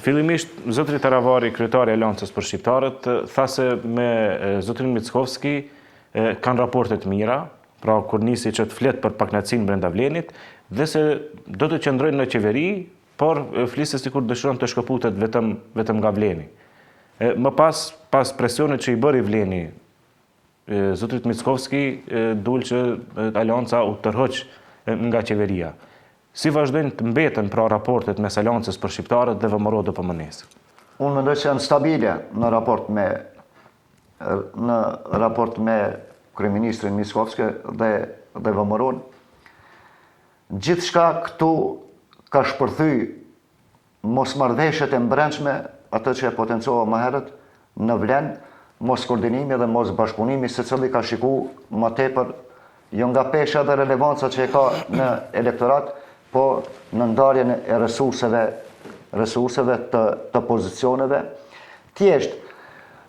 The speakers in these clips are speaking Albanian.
Fillimisht, zotri Taravari, kryetari i Aleancës për Shqiptarët, tha se me zotrin Mickovski kanë raportet mira, pra kur nisi që të flet për paknacin brenda Vlenit, dhe se do të qëndrojnë në qeveri, por flisë sikur dëshiron të shkëputet vetëm nga Vleni. Më pas presionit që i bëri Vleni, zotrit Mickovski dul që Aleanca u tërhoq nga qeveria. Si vazhdojnë të mbeten pra raportet mes Aleancës për Shqiptarët dhe VMRO DPMN-s? Unë mendoj se janë stabile në raport me kryeministrin Mickovski dhe VMRO-n. Gjithçka këtu ka shpërthy mosmarrëveshjet e brendshme, atë që e potencova më herët, në Vlen, mos koordinimi dhe mos bashkëpunimi, secili ka shikuar më tepër jo nga pesha dhe relevanca që e ka në elektorat, po në ndarjen e resurseve të pozicioneve. Thjesht,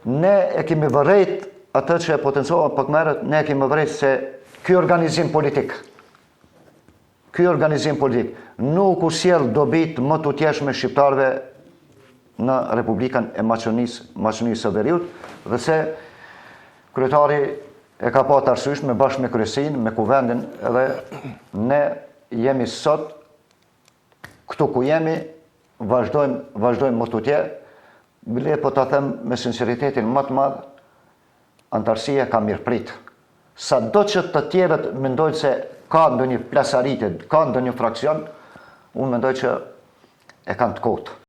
ne e kemi vërejt atë që e potencova pak më herët, ne e kemi vërejt se ky organizim politik nuk u sjell dobit më të tjeshme shqiptarëve në Republikën e Maqedonisë së Veriut, dhe se kryetari e ka pa të arsyeshme bashkë me kryesinë, me kuvendin, edhe ne jemi sot këtu ku jemi, vazhdojmë më të tje, bile po ta them me sinceritetin më të madh, antarësia ka mirëprit. Sado që të tjerët mendojnë se ka ndonjë plasaritet, ka ndonjë fraksion, unë mendoj që e kanë të kotë.